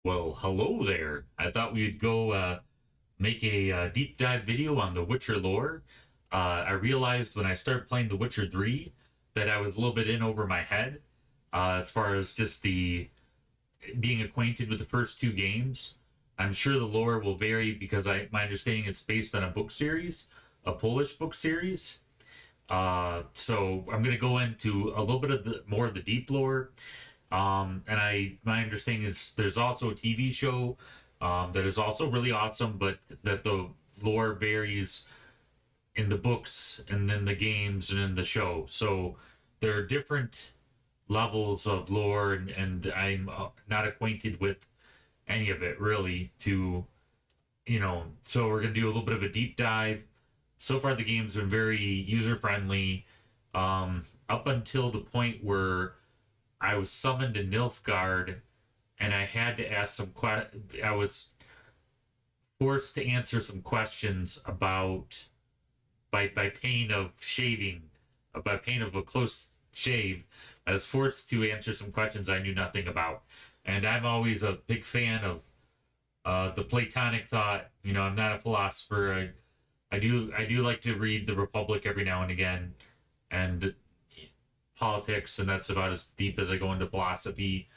Well, hello there. I thought we'd go make a deep dive video on the Witcher lore. I realized when I started playing The Witcher 3 that I was a little bit in over my head as far as just the being acquainted with the first two games. I'm sure the lore will vary because my understanding it's based on a book series, a Polish book series. So I'm going to go into a little bit of the more of the deep lore. And my understanding is there's also a TV show that is also really awesome, but that the lore varies in the books and then the games and in the show. So there are different levels of lore, and I'm not acquainted with any of it really. So we're gonna do a little bit of a deep dive. So far, the game's been very user friendly, up until the point where I was summoned to Nilfgaard, and I had to ask I was forced to answer some questions about by pain of shaving, by pain of a close shave. I was forced to answer some questions I knew nothing about, and I'm always a big fan of the Platonic thought. I'm not a philosopher. I do like to read the Republic every now and again, and politics, and that's about as deep as I go into philosophy.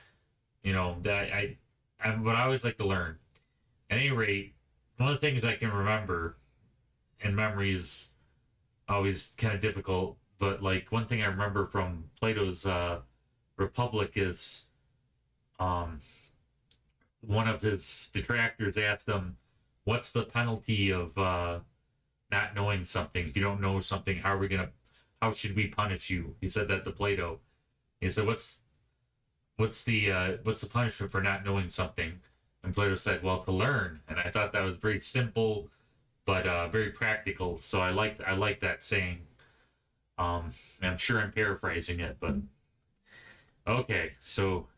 But I always like to learn. At any rate, one of the things I can remember, and memory is always kind of difficult, but like one thing I remember from Plato's Republic is um, one of his detractors asked him, "What's the penalty of not knowing something? If you don't know something, how should we punish you?" He said that to Plato. He said, "What's the punishment for not knowing something?" And Plato said, "Well, to learn." And I thought that was very simple, but very practical. So I like that saying. I'm sure I'm paraphrasing it, but okay. So,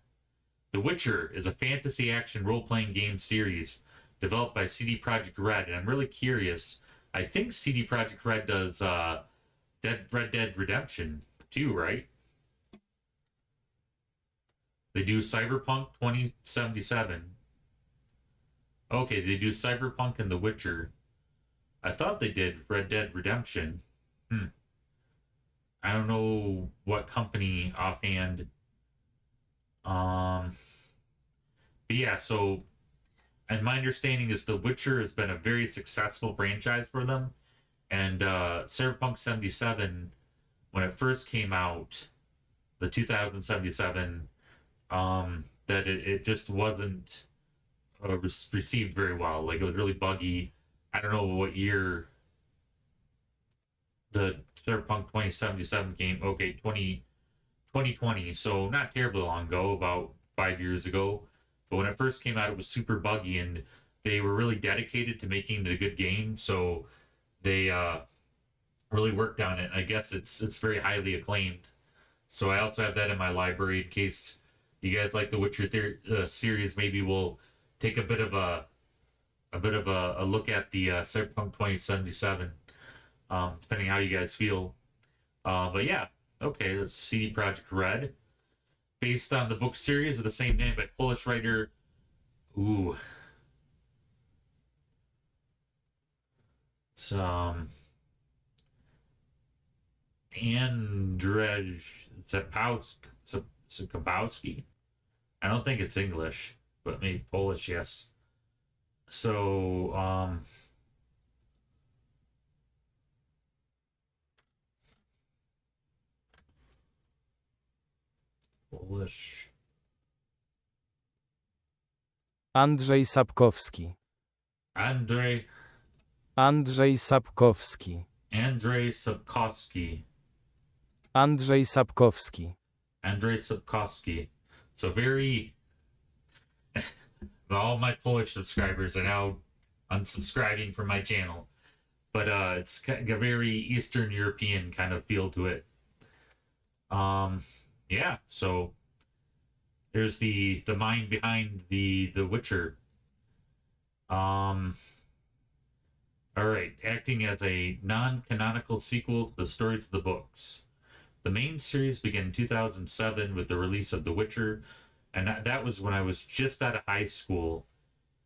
The Witcher is a fantasy action role playing game series developed by CD Projekt Red, and I'm really curious. I think CD Projekt Red does Red Dead Redemption too, right? They do Cyberpunk 2077. Okay, they do Cyberpunk and The Witcher. I thought they did Red Dead Redemption. Hmm. I don't know what company offhand. Um, but yeah, so and my understanding is The Witcher has been a very successful franchise for them. And Cyberpunk 77, when it first came out, the 2077, that it just wasn't received very well. Like it was really buggy. I don't know what year the Cyberpunk 2077 came. Okay, 2020, so not terribly long ago, about 5 years ago. But when it first came out, it was super buggy, and they were really dedicated to making it a good game. So they really worked on it. I guess it's very highly acclaimed. So I also have that in my library in case you guys like the series. Maybe we'll take a look at the Cyberpunk 2077, depending how you guys feel. But yeah, okay, that's CD Projekt Red, based on the book series of the same name by Polish writer. Ooh, some Andrzej Zapowski. I don't think it's English, but maybe Polish, yes. So, Polish. Andrzej Sapkowski. Andrzej Andrzej Sapkowski. Andrzej Sapkowski. Andrzej Sapkowski. Andrzej Sapkowski. So very. All my Polish subscribers are now unsubscribing from my channel, but it's got a very Eastern European kind of feel to it. Um, yeah. So there's the mind behind the Witcher. Um, all right, acting as a non-canonical sequel to the stories of the books. The main series began in 2007 with the release of The Witcher and that was when I was just out of high school,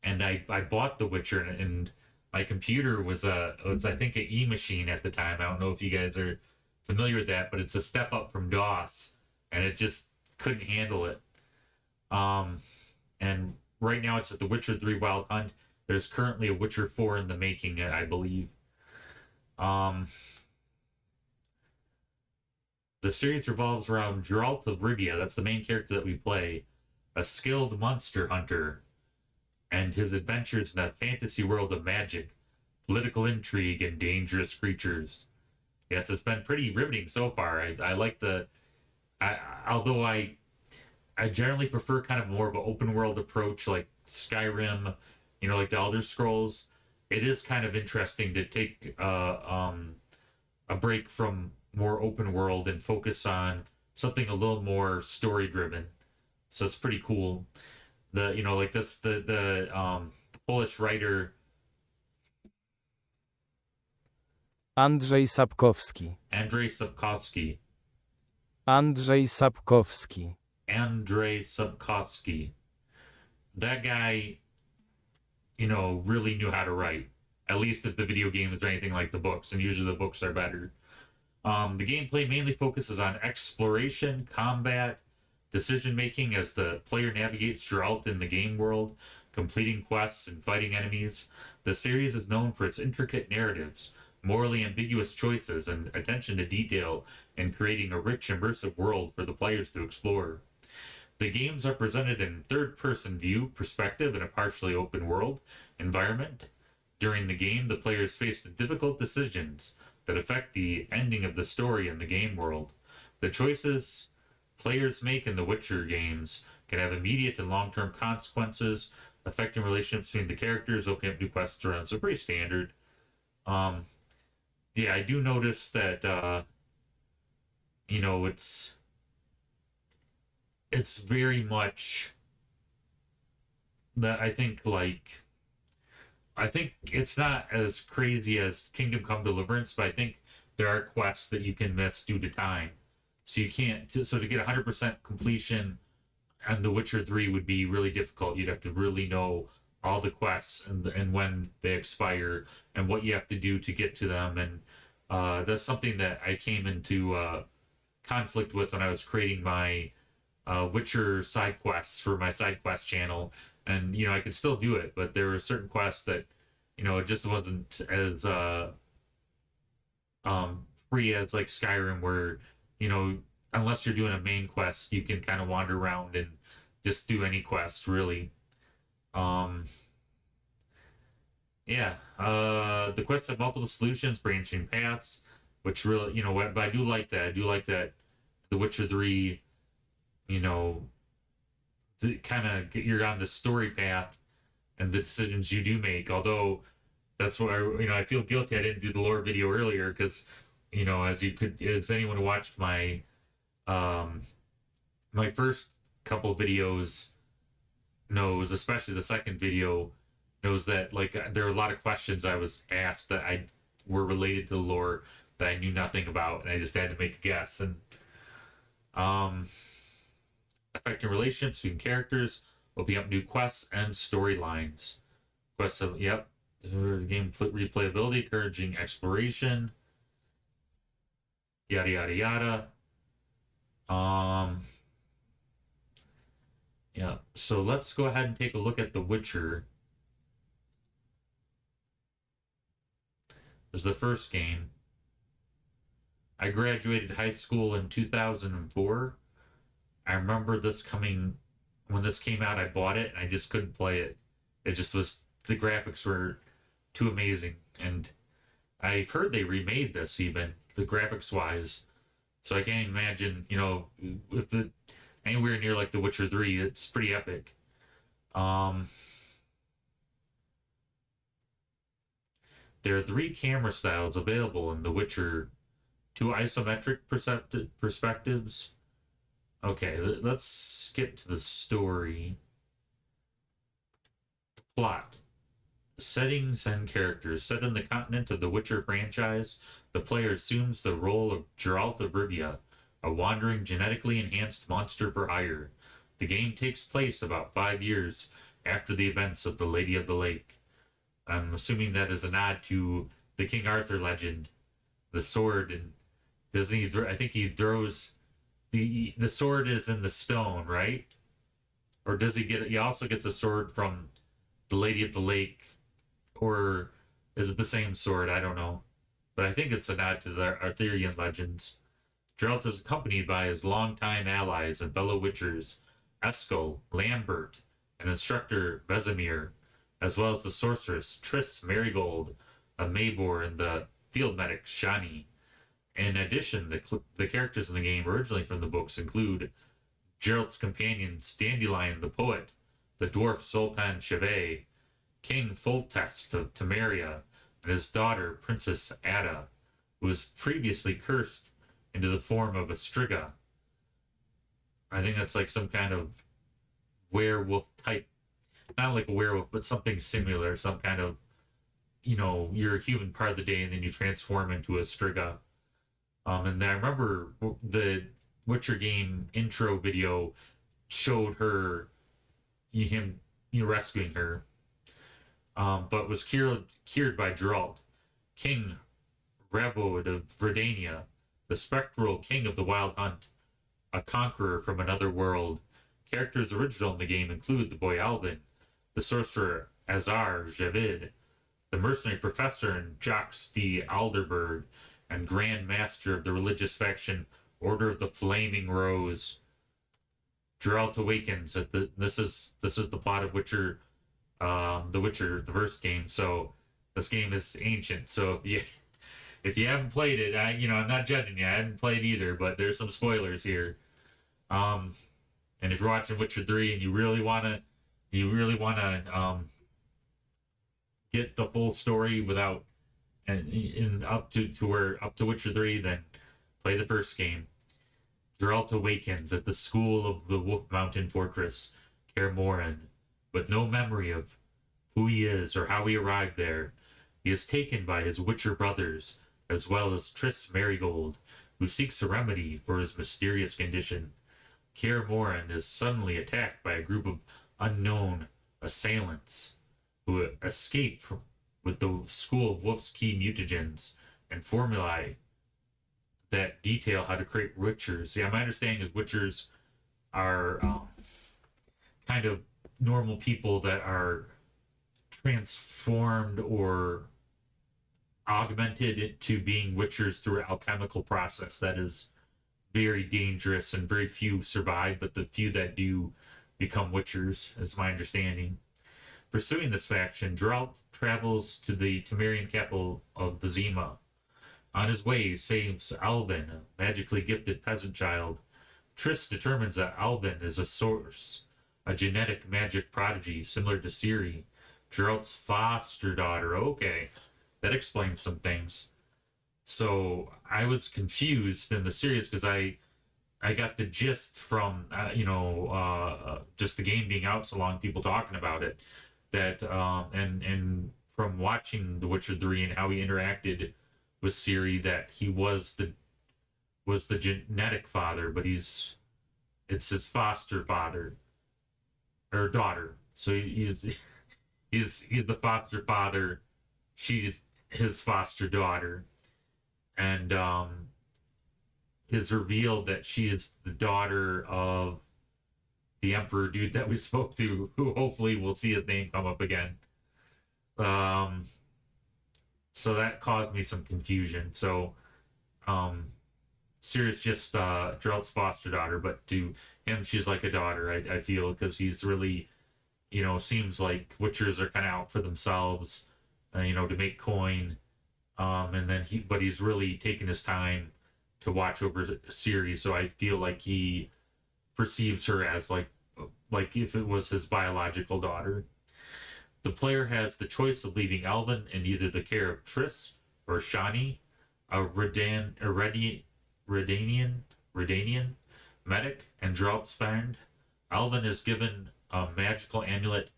and I bought The Witcher, and my computer was I think an E machine at the time. I don't know if you guys are familiar with that, but it's a step up from DOS, and it just couldn't handle it. And right now it's at The Witcher 3 Wild Hunt. There's currently a Witcher 4 in the making, I believe. The series revolves around Geralt of Rivia. That's the main character that we play, a skilled monster hunter, and his adventures in a fantasy world of magic, political intrigue, and dangerous creatures. Yes, it's been pretty riveting so far. I like although I generally prefer kind of more of an open world approach like Skyrim, like the Elder Scrolls. It is kind of interesting to take a break from more open world and focus on something a little more story driven. So it's pretty cool. Like this the Polish writer Andrzej Sapkowski. Andrzej Sapkowski. Andrzej Sapkowski. Andrzej Sapkowski. That guy, really knew how to write. At least if the video games are anything like the books, and usually the books are better. The gameplay mainly focuses on exploration, combat, decision making as the player navigates Geralt in the game world, completing quests and fighting enemies. The series is known for its intricate narratives, morally ambiguous choices, and attention to detail in creating a rich, immersive world for the players to explore. The games are presented in third-person view perspective in a partially open world environment. During the game, the players face the difficult decisions that affect the ending of the story in the game world. The choices players make in the Witcher games can have immediate and long-term consequences, affecting relationships between the characters, opening up new quests around. So pretty standard. Yeah, I do notice that it's very much that I think it's not as crazy as Kingdom Come Deliverance, but I think there are quests that you can miss due to time. So you can't. So to get 100% completion on The Witcher 3 would be really difficult. You'd have to really know all the quests and when they expire and what you have to do to get to them. And that's something that I came into conflict with when I was creating my Witcher side quests for my side quest channel. And I could still do it, but there were certain quests that it just wasn't as free as like Skyrim, where unless you're doing a main quest, you can kind of wander around and just do any quest really. Yeah, the quests have multiple solutions, branching paths, which really but I do like that. I do like that The Witcher 3, kind of you're on the story path and the decisions you do make. Although that's why I feel guilty I didn't do the lore video earlier because as anyone who watched my my first couple videos knows, especially the second video, knows that there are a lot of questions I was asked that I were related to the lore that I knew nothing about, and I just had to make a guess. And affecting relationships between characters, opening up new quests and storylines. Quests of game replayability, encouraging exploration, yada yada yada. Yeah, so let's go ahead and take a look at The Witcher. This is the first game. I graduated high school in 2004. I remember when this came out, I bought it and I just couldn't play it. It just was, the graphics were too amazing. And I've heard they remade this even, the graphics wise. So I can't imagine, if anywhere near like The Witcher 3, it's pretty epic. There are 3 camera styles available in The Witcher: 2 isometric perspectives. Okay, let's skip to the story. Plot. Settings and characters. Set in the continent of the Witcher franchise, the player assumes the role of Geralt of Rivia, a wandering, genetically enhanced monster for hire. The game takes place about 5 years after the events of the Lady of the Lake. I'm assuming that is a nod to the King Arthur legend, the sword, and doesn't he? I think he throws the sword is in the stone, right? Or does he get? He also gets a sword from the Lady of the Lake, or is it the same sword? I don't know, but I think it's a nod to the Arthurian legends. Geralt is accompanied by his longtime allies and fellow Witchers, Esco, Lambert, and instructor Vesemir, as well as the sorceress Triss Marigold, a Maybor, and the field medic Shani. In addition, the characters in the game originally from the books include Geralt's companions Dandelion the poet, the dwarf Zoltan Chevet, King Foltest of Temeria, and his daughter Princess Ada, who was previously cursed into the form of a Striga. I think that's like some kind of werewolf type, not like a werewolf, but something similar, some kind of, you're a human part of the day and then you transform into a Striga. And I remember the Witcher game intro video showed him rescuing her, but was cured by Geralt. King Ravod of Redania, the spectral king of the Wild Hunt, a conqueror from another world. Characters original in the game include the boy Alvin, the sorcerer Azar Javid, the mercenary professor and Jacques de Alderberg, and Grand Master of the religious faction Order of the Flaming Rose. Geralt awakens at this is the plot of Witcher, the Witcher, the first game. So this game is ancient. So if you haven't played it, I'm not judging you. I haven't played either, but there's some spoilers here. And if you're watching Witcher 3 and you really wanna get the full story without and up to Witcher 3, then play the first game. Geralt awakens at the school of the Wolf Mountain Fortress, Kaer Morhen, with no memory of who he is or how he arrived there. He is taken by his Witcher brothers, as well as Triss Marigold, who seeks a remedy for his mysterious condition. Kaer Morhen is suddenly attacked by a group of unknown assailants who escape with the school of Wolf's Key mutagens and formulae that detail how to create Witchers. Yeah, my understanding is Witchers are kind of normal people that are transformed or augmented into being Witchers through an alchemical process that is very dangerous, and very few survive, but the few that do become Witchers, is my understanding. Pursuing this faction, Geralt travels to the Temerian capital of Vizima. On his way, he saves Alvin, a magically gifted peasant child. Triss determines that Alvin is a source, a genetic magic prodigy similar to Ciri, Geralt's foster daughter. Okay, that explains some things. So I was confused in the series because I got the gist from just the game being out so long, people talking about it, that and from watching The Witcher 3 and how he interacted with Ciri, that he was the genetic father, but it's his foster father or daughter. So he's the foster father. She's his foster daughter, and it's revealed that she is the daughter of the Emperor dude that we spoke to, who hopefully we'll see his name come up again. So that caused me some confusion. So Ciri's just Geralt's foster daughter, but to him she's like a daughter, I feel, because he's really, seems like Witchers are kind of out for themselves, to make coin. And then he's really taking his time to watch over Ciri, so I feel like he perceives her as like if it was his biological daughter. The player has the choice of leaving Alvin in either the care of Triss or Shani, a Redanian medic and Geralt's friend. Alvin is given a magical amulet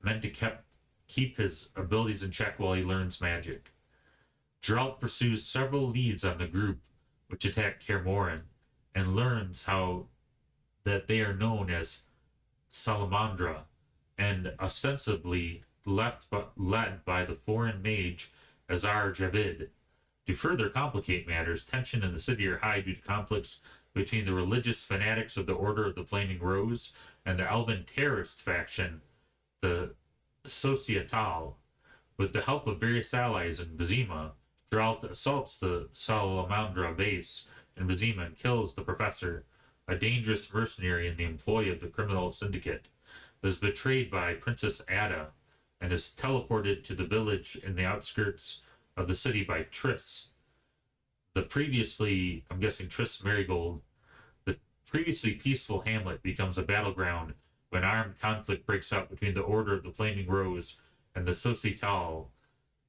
meant to keep his abilities in check while he learns magic. Geralt pursues several leads on the group which attack Kaer Morhen and learns how that they are known as Salamandra, and ostensibly led by the foreign mage Azar Javid. To further complicate matters, tension in the city are high due to conflicts between the religious fanatics of the Order of the Flaming Rose and the elven terrorist faction, the Societal. With the help of various allies in Vizima, Geralt assaults the Salamandra base in Vizima and kills the professor, a dangerous mercenary in the employ of the criminal syndicate, that is betrayed by Princess Ada and is teleported to the village in the outskirts of the city by Triss. The previously, I'm guessing Triss Marigold, the previously peaceful hamlet becomes a battleground when armed conflict breaks out between the Order of the Flaming Rose and the Societal.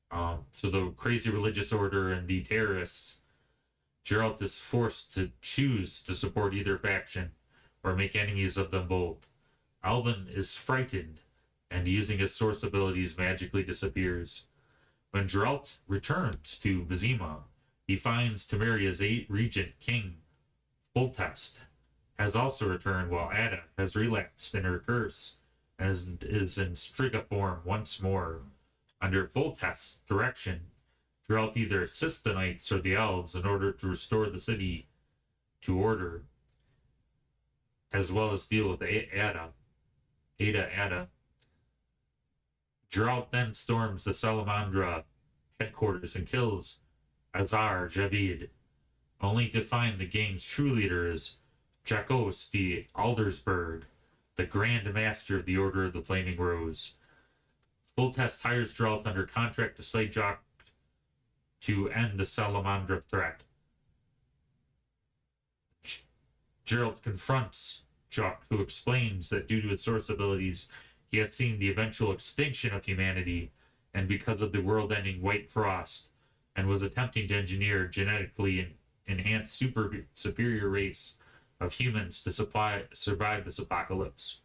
So the crazy religious order and the terrorists. Geralt is forced to choose to support either faction or make enemies of them both. Alvin is frightened and using his source abilities magically disappears. When Geralt returns to Vizima, he finds Temeria's regent king, Foltest, has also returned while Ada has relapsed in her curse and is in Striga form once more. Under Foltest's direction, Geralt either assists the knights or the elves in order to restore the city to order, as well as deal with Ada. Geralt then storms the Salamandra headquarters and kills Azar Javid, only to find the gang's true leader is Jakos the Aldersberg, the Grand Master of the Order of the Flaming Rose. Foltest hires Geralt under contract to slay Jock to end the Salamandra threat. Geralt confronts Jock, who explains that due to his source abilities, he has seen the eventual extinction of humanity, and because of the world-ending White Frost, and was attempting to engineer a genetically enhanced superior race of humans to survive this apocalypse.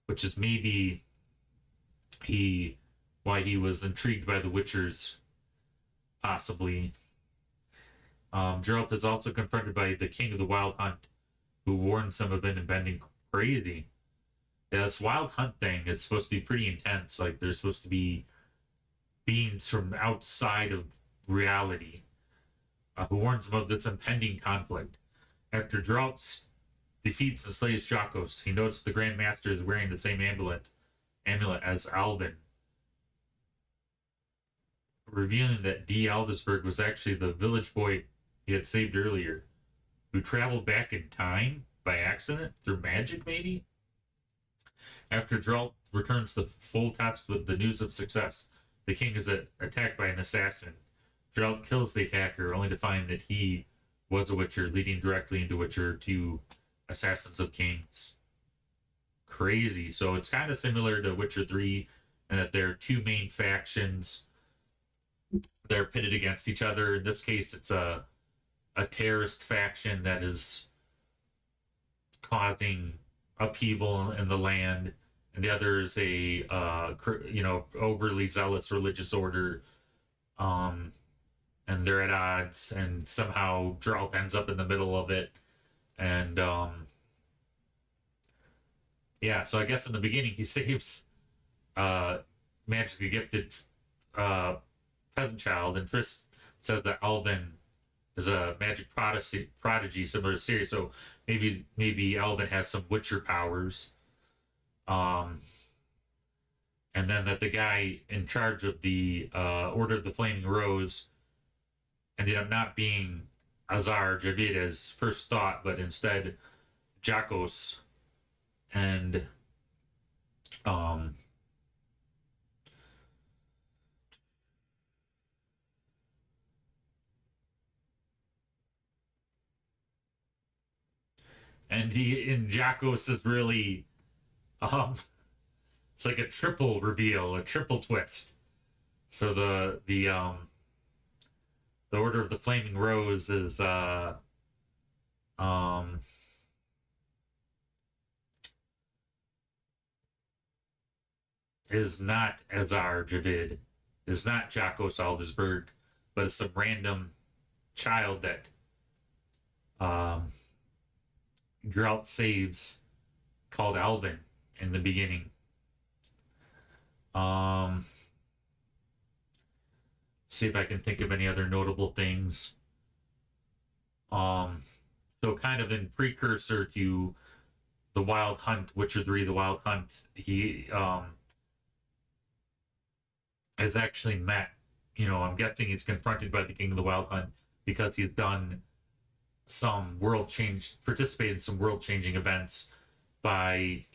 Which is maybe why he was intrigued by the Witchers, possibly. Geralt is also confronted by the King of the Wild Hunt, who warns him of him bending crazy. Yeah, this Wild Hunt thing is supposed to be pretty intense. Like, there's supposed to be beings from outside of reality, who warns him of this impending conflict. After Geralt defeats and slays Jakos, he notices the Grand Master is wearing the same amulet as Alvin, revealing that D. Aldersberg was actually the village boy he had saved earlier, who traveled back in time by accident through magic, maybe? After Geralt returns to Foltest with the news of success, the king is attacked by an assassin. Geralt kills the attacker, only to find that he was a Witcher, leading directly into Witcher 2 Assassins of Kings. Crazy. So it's kind of similar to Witcher 3, and that there are two main factions. They're pitted against each other. In this case, it's a terrorist faction that is causing upheaval in the land, and the other is a overly zealous religious order, and they're at odds, and somehow Geralt ends up in the middle of it, and so I guess in the beginning he saves magically gifted peasant child, and Triss says that Alvin is a magic prodigy similar to Ciri, so maybe Alvin has some Witcher powers. And then that the guy in charge of the Order of the Flaming Rose ended up not being Azar Javid as first thought, but instead Jakos. And Jakos is really it's like a triple reveal, a triple twist. So the Order of the Flaming Rose is not Azar Javid, is not Jakos Aldersberg, but it's some random child that Geralt saves called Alvin in the beginning. See if I can think of any other notable things. So kind of in precursor to the Wild Hunt, Witcher 3, the Wild Hunt, he has actually met, I'm guessing he's confronted by the King of the Wild Hunt because he's done participated in some world changing events by,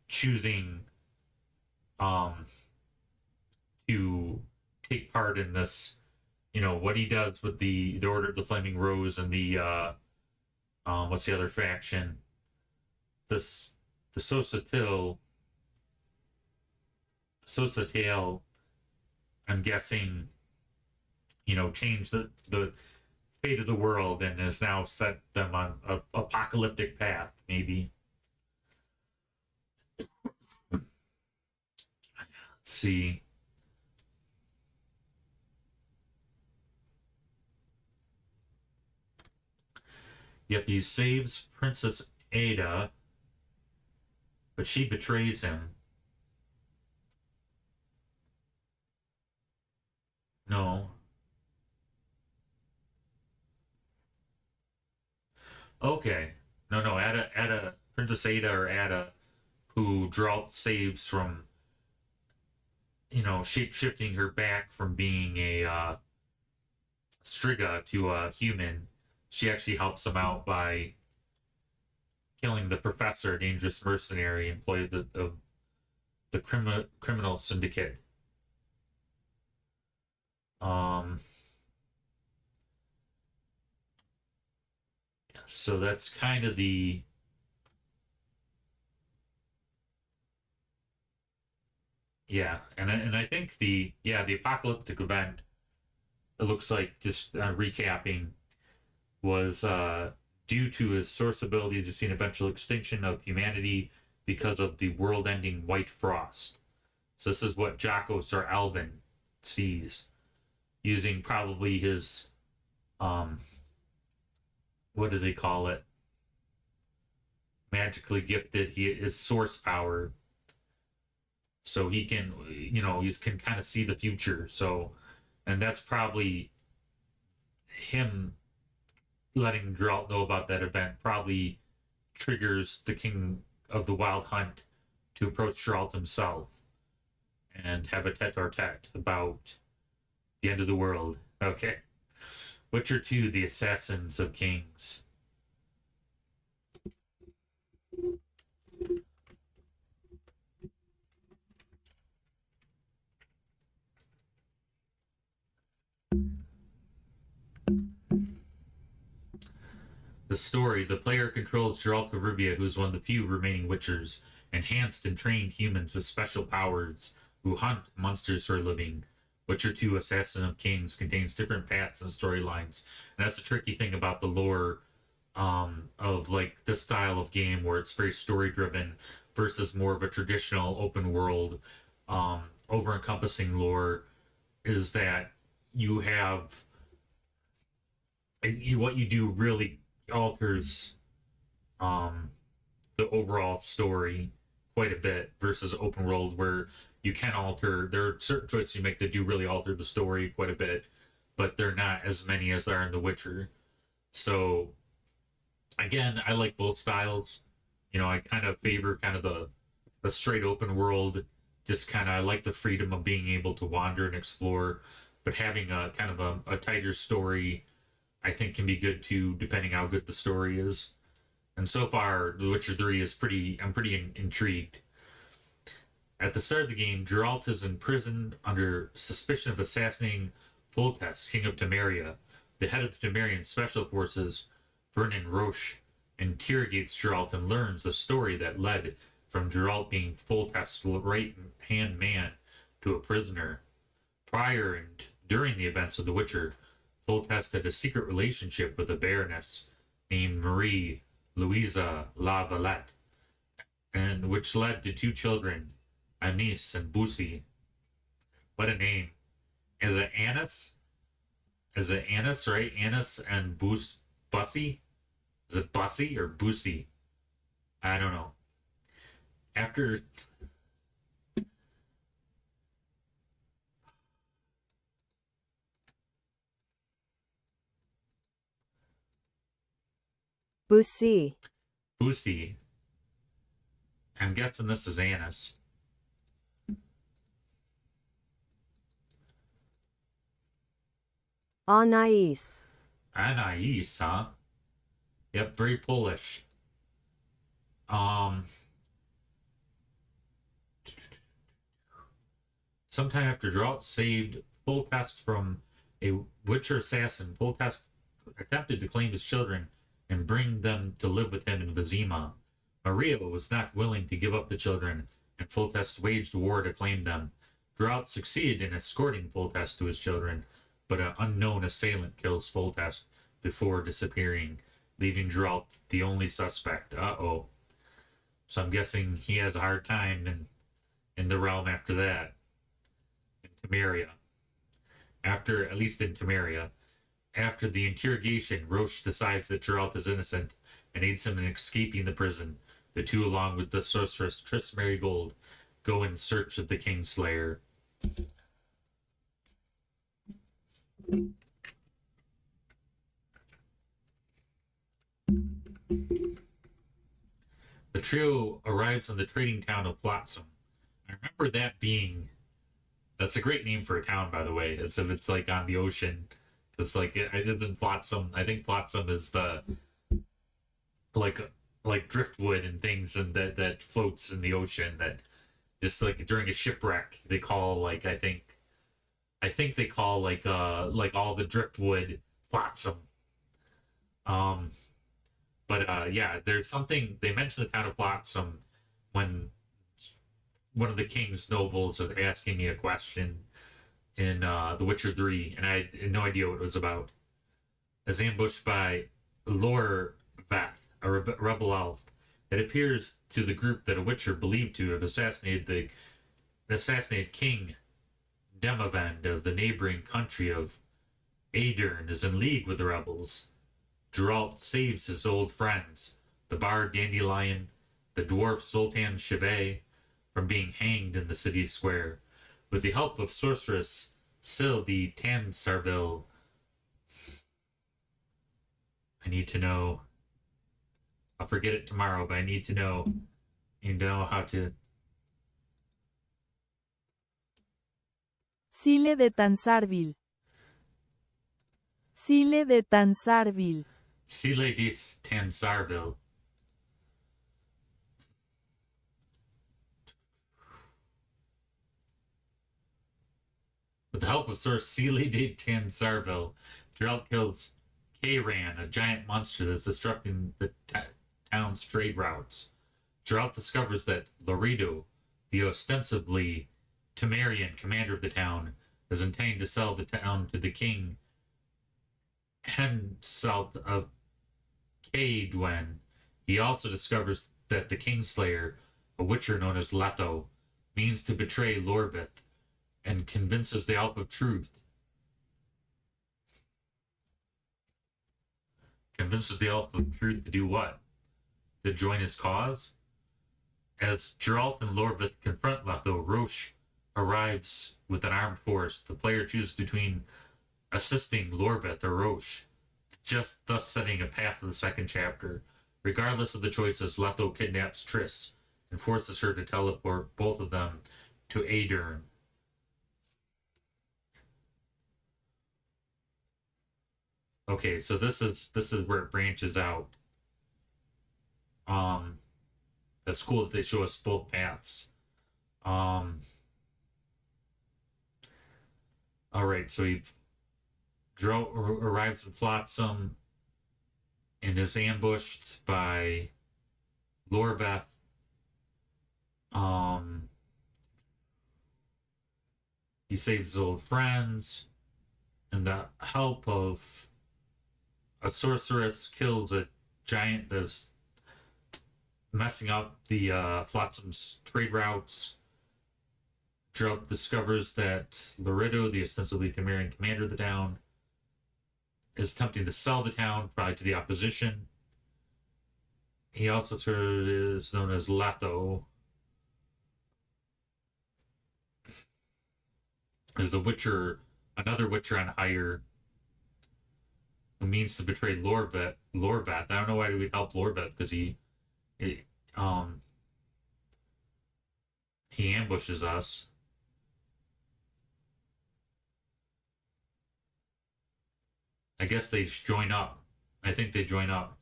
choosing to take part in this, what he does with the Order of the Flaming Rose and the what's the other faction? This the Sosatil, I'm guessing, changed the fate of the world and has now set them on a apocalyptic path, maybe. Let's see. Yep, he saves Princess Ada, but she betrays him. No. Okay. No. Princess Ada or Ada, who Geralt saves from, shape shifting her back from being a Striga to a human. She actually helps him out by killing the professor, a dangerous mercenary employee of the criminal syndicate. So that's kind of the and I think the apocalyptic event, it looks like, just recapping, was due to his source abilities. He's seen eventual extinction of humanity because of the world-ending white frost. So this is what Jakos or Alvin sees, using probably his what do they call it? Magically gifted, his source power, so he can, he can kind of see the future. So, and that's probably him letting Geralt know about that event probably triggers the King of the Wild Hunt to approach Geralt himself and have a tete-a-tete about the end of the world. Okay. Witcher 2, The Assassins of Kings. The story: the player controls Geralt of Rivia, who is one of the few remaining Witchers, enhanced and trained humans with special powers who hunt monsters for a living. Witcher 2 Assassin of Kings contains different paths and storylines. And that's the tricky thing about the lore of like this style of game, where it's very story driven versus more of a traditional open world over encompassing lore, is that you have what you do really alters the overall story quite a bit versus open world, where you can alter. There are certain choices you make that do really alter the story quite a bit, but they're not as many as there are in The Witcher. So again, I like both styles. I kind of favor kind of the straight open world. Just kind of, I like the freedom of being able to wander and explore, but having a kind of a tighter story, I think, can be good too, depending how good the story is. And so far, The Witcher 3 is I'm pretty intrigued. At the start of the game, Geralt is imprisoned under suspicion of assassinating Foltest, King of Temeria. The head of the Temerian Special Forces, Vernon Roche, interrogates Geralt and learns the story that led from Geralt being Foltest's right-hand man to a prisoner. Prior and during the events of The Witcher, Foltest had a secret relationship with a baroness named Marie Louisa La Valette, and which led to two children, Anis and Bussy. What a name. Is it Anis? Is it Anis, right? Anis and Bussy? Is it Bussy or Bussy? I don't know. after Busi. Busi, I'm guessing this is Annis. Anais. Anais, huh? Yep, very Polish. Sometime after Drought saved Foltest from a Witcher assassin, Foltest attempted to claim his children and bring them to live with him in Vizima. Maria was not willing to give up the children, and Foltest waged war to claim them. Drought succeeded in escorting Foltest to his children, but an unknown assailant kills Foltest before disappearing, leaving Drought the only suspect. Uh-oh. So I'm guessing he has a hard time in the realm after that. In Temeria. At least in Temeria. After the interrogation, Roche decides that Geralt is innocent and aids him in escaping the prison. The two, along with the sorceress Triss Merigold, go in search of the Kingslayer. The trio arrives in the trading town of Flotsam. I remember that being... That's a great name for a town, by the way. It's if it's like on the ocean. It's like it isn't Flotsam. I think Flotsam is the like driftwood and things and that floats in the ocean that just like during a shipwreck they call like I think they call like all the driftwood Flotsam. Yeah, there's something they mentioned the town of Flotsam when one of the king's nobles is asking me a question in The Witcher 3, and I had no idea what it was about. As ambushed by Lorvath, a rebel elf, it appears to the group that a Witcher believed to have assassinated King Demavend of the neighboring country of Aedirn is in league with the rebels. Geralt saves his old friends, the bard Dandelion, the dwarf Zoltan Chevet, from being hanged in the city square. With the help of sorceress Syl de Tansarville. I need to know. I'll forget it tomorrow, but I need to know. You know how to. Sile de Tansarville. Sile de Tansarville. Sile de Tansarville. With the help of Sir Sile de Tansarville, Geralt kills Kayran, a giant monster that's disrupting the town's trade routes. Geralt discovers that Loredo, the ostensibly Temerian commander of the town, is intending to sell the town to the king south of Kaedwen. He also discovers that the Kingslayer, a witcher known as Letho, means to betray Lorvath and convinces the Elf of Truth. Convinces the Elf of Truth to do what? To join his cause? As Geralt and Lorvath confront Letho, Roche arrives with an armed force. The player chooses between assisting Lorvath or Roche, just thus setting a path for the second chapter. Regardless of the choices, Letho kidnaps Triss and forces her to teleport both of them to Aedirn. Okay, so this is where it branches out. That's cool that they show us both paths. All right, so he arrives in Flotsam and is ambushed by Lorvath. He saves his old friends, and the help of a sorceress kills a giant that's messing up the Flotsam's trade routes. Geralt discovers that Loredo, the ostensibly Temerian commander of the town, is attempting to sell the town, probably to the opposition. He also is known as Letho. There's a Witcher, another Witcher on hire who means to betray Lorvat. I don't know why we'd help Lorvat because he, um, he ambushes us. I guess they join up. I think they join up.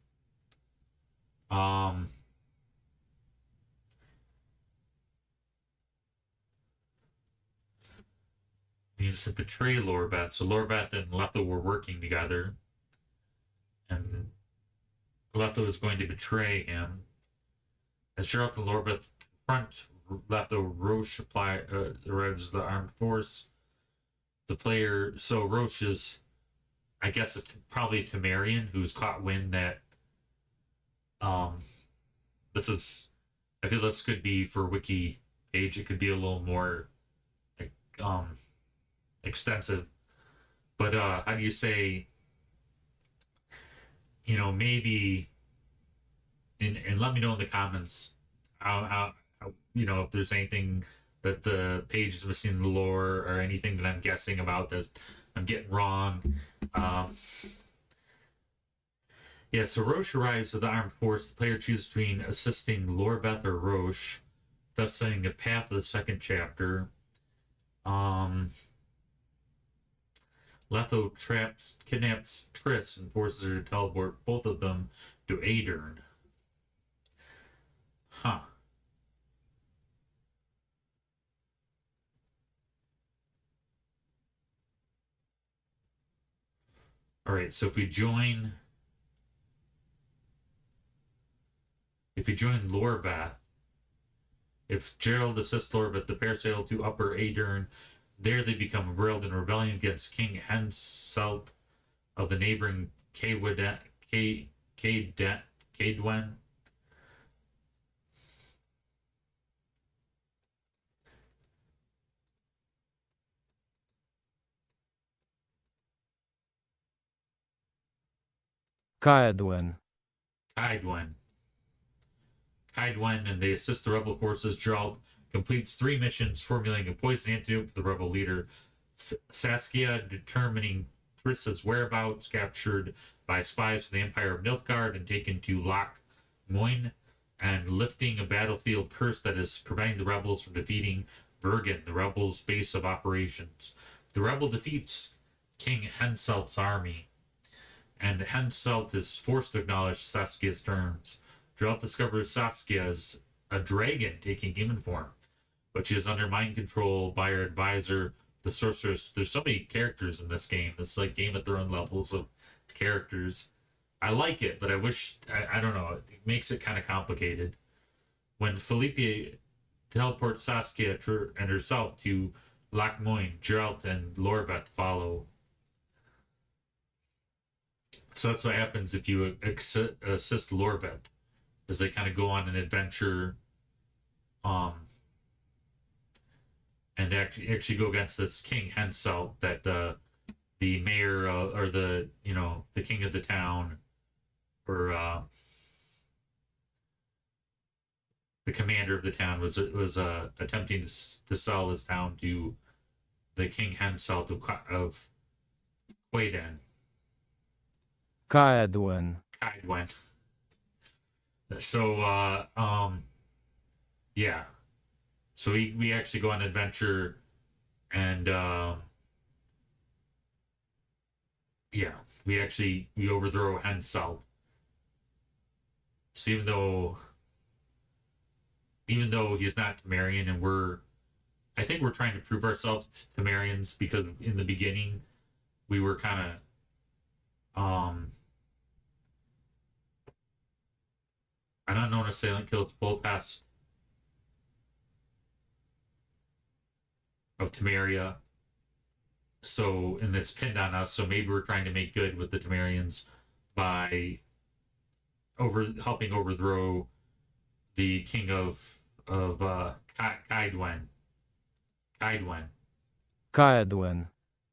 Means to betray Lorbat. So Lorbat and Letho were working together. And Letho is going to betray him. As Geralt and Lorbat confront Letho, Roche arrives the armed force. The player, so Roche is, I guess, probably Temerian, who's caught wind that this is, I feel this could be for wiki page. It could be a little more extensive. But how do you say? Maybe, and let me know in the comments how if there's anything that the page is missing in the lore or anything that I'm guessing about that I'm getting wrong. Yeah, so Roche arrives with the armed force. The player chooses between assisting Lorbat or Roche, thus setting a path of the second chapter. Letho kidnaps Triss and forces her to teleport both of them to Aedirn. Huh. Alright, so if we join Lorbat, if Gerald assists Lorbat, the pair sail to Upper Aedirn. There they become embroiled in rebellion against King Henselt of the neighboring Caedwen. Caedwen. And they assist the rebel forces. Geralt completes 3 missions, formulating a poison antidote for the rebel leader. Saskia determining Triss's whereabouts, captured by spies from the Empire of Nilfgaard and taken to Loch Moin, and lifting a battlefield curse that is preventing the rebels from defeating Vergen, the rebels' base of operations. The rebel defeats King Henselt's army, and Henselt is forced to acknowledge Saskia's terms. Geralt discovers Saskia is a dragon taking human form, but she is under mind control by her advisor, the sorceress. There's so many characters in this game. It's like Game of Thrones levels of characters. I like it, but I wish, I don't know, it makes it kind of complicated. When Felipe teleports Saskia and herself to Loch Moin, Geralt and Lorbat follow. So that's what happens if you assist Lorbat, as they kind of go on an adventure, and actually go against this King Henselt that the mayor or the king of the town, or the commander of the town was attempting to sell his town to the King Henselt of Caedwen. Caedwen. So yeah. So we actually go on an adventure, and yeah, we overthrow Henselt. So even though he's not Temerian, and I think we're trying to prove ourselves to Temerians, because in the beginning we were kind of an unknown assailant kills full test of Temeria. So, and it's pinned on us. So maybe we're trying to make good with the Temerians by helping overthrow the king of Caedwen.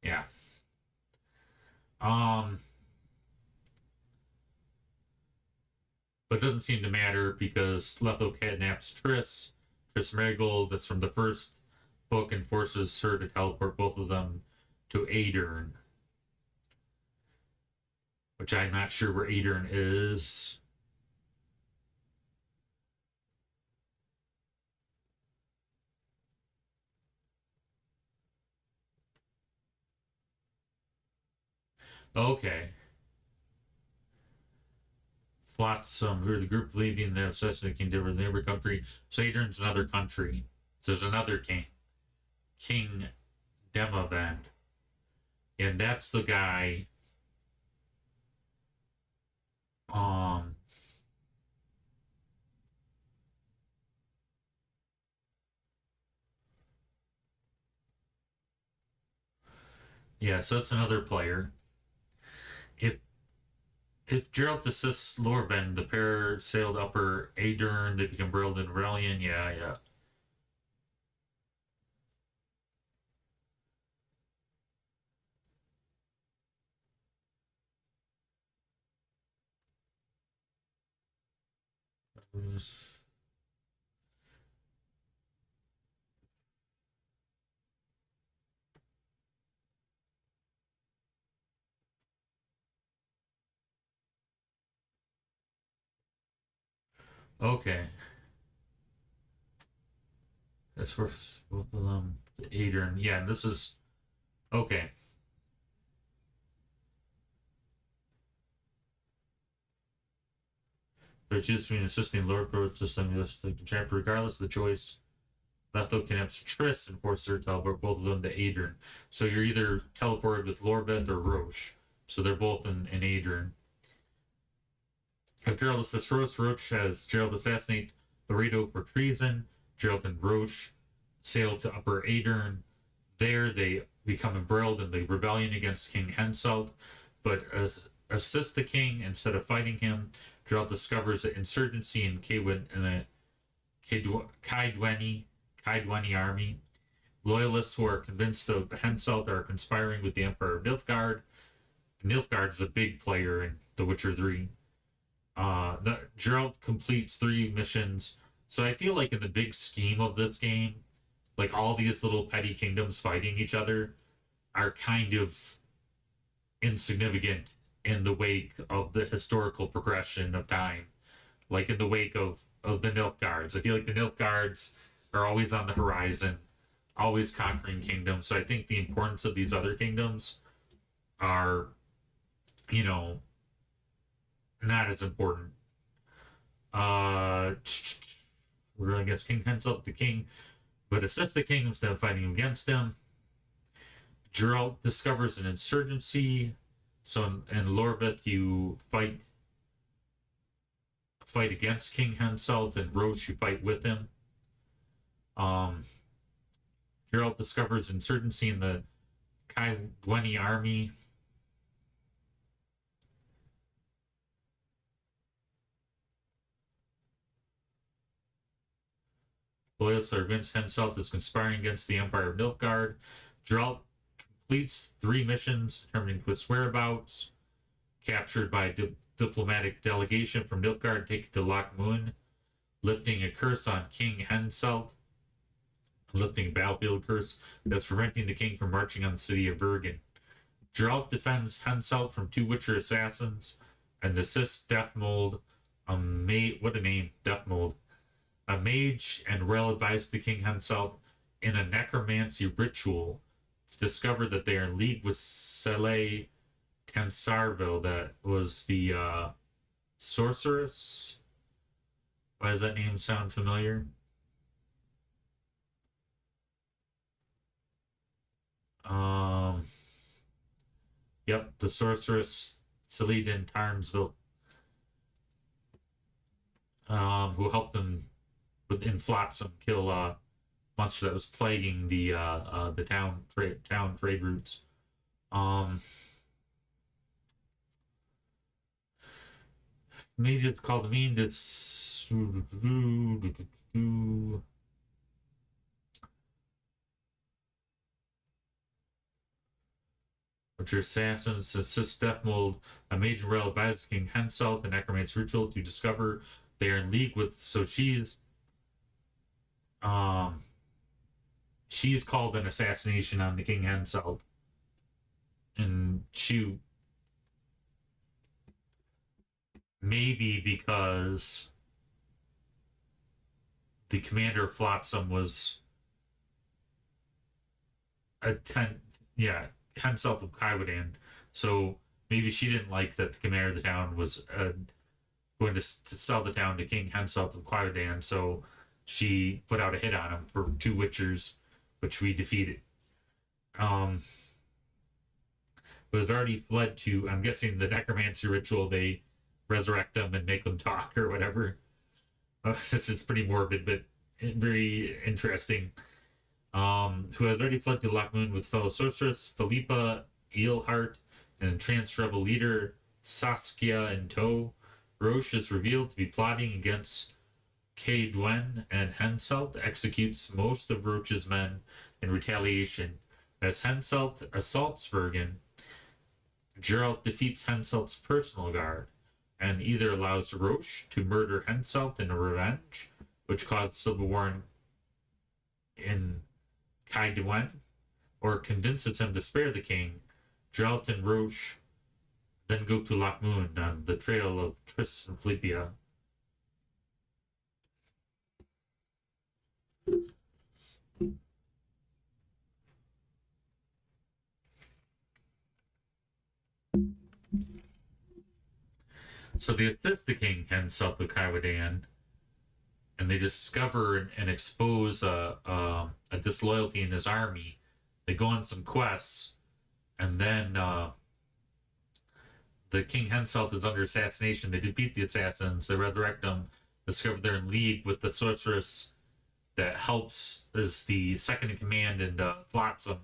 Yeah. But it doesn't seem to matter, because Letho kidnaps Triss Merigold. That's from the first book and forces her to teleport both of them to Aedirn, which I'm not sure where Aedirn is. Okay. Flotsam, who are the group leaving the Assassinate Kingdom in the neighbor country. So Aedirn's another country. So there's another king. King Demavend. And that's the guy. Yeah, so that's another player. If Geralt assists Lorben, the pair sailed upper Aedirn, they become embroiled in rebellion. Yeah. Okay. That's for both of them. The Aedirn. Yeah, and this is okay. But choose between assisting Lord Growth system, the chapter, regardless of the choice. Letho kidnaps Triss and forces her to teleport both of them to Aedirn. So you're either teleported with Lorveth or Roche. So they're both in Aedirn. If Geralt assists Roche has Geralt assassinate Loredo for treason. Geralt and Roche sail to Upper Aedirn. There they become embroiled in the rebellion against King Henselt, but assist the king instead of fighting him. Geralt discovers the insurgency in the Kaidweni army. Loyalists who are convinced of Henselt are conspiring with the Emperor of Nilfgaard. Nilfgaard is a big player in The Witcher 3. Geralt completes 3 missions. So I feel like in the big scheme of this game, like all these little petty kingdoms fighting each other are kind of insignificant in the wake of the historical progression of time. Like in the wake of the Nilfgaards. I feel like the Nilfgaards are always on the horizon, always conquering kingdoms. So I think the importance of these other kingdoms are, not as important. We're going against King Henselt, the king, but assists the king instead of fighting against him. Geralt discovers an insurgency. So in Lorveth, you fight against King Henselt, and Roche, you fight with him. Geralt discovers insurgency in the Kaidweni army. Loyalists are against Henselt is conspiring against the Empire of Nilfgaard. Geralt completes 3 missions determining Twit's whereabouts. Captured by a diplomatic delegation from Nilfgaard, taken to Loch Muin. Lifting a curse on King Henselt. Lifting a battlefield curse that's preventing the king from marching on the city of Vergen. Geralt defends Henselt from 2 Witcher assassins and assists Deathmold. What a name, Deathmold. A mage and Rel advised the King Henselt in a necromancy ritual to discover that they are in league with Sele Tensarville, that was the sorceress. Why does that name sound familiar? Yep, the sorceress Celadin Tarnsville, who helped them in Flotsam kill a monster that was plaguing the town trade routes. Maybe it's called mean. It's which are assassins assist Deathmold, a major rel advises King Henselt, the necromancer ritual to discover they are in league with. So she's she's called an assassination on the King Henselt. And she... Maybe because the commander of Flotsam was Henselt of Kaiwadan. So maybe she didn't like that the commander of the town was going to sell the town to King Henselt of Kaiwadan. So she put out a hit on him for 2 Witchers, which we defeated. It was already led to, I'm guessing, the necromancy ritual. They resurrect them and make them talk or whatever. This is pretty morbid, but very interesting. Who has already fled to Lochmoon with fellow sorceress Philippa Eelhart and trans rebel leader Saskia in tow. Roche is revealed to be plotting against Kaedwen, and Henselt executes most of Roche's men in retaliation. As Henselt assaults Vergen, Geralt defeats Henselt's personal guard and either allows Roche to murder Henselt in revenge, which caused civil war in Kaedwen, or convinces him to spare the king. Geralt and Roche then go to Lochmoon on the trail of Triss and Philippia. So they assist the king Henselt of Kaiwadan, and they discover and expose a disloyalty in his army. They go on some quests, and then the King Henselt is under assassination. They defeat the assassins, they resurrect them, discover they're in league with the sorceress that helps as the second in command in Flotsam.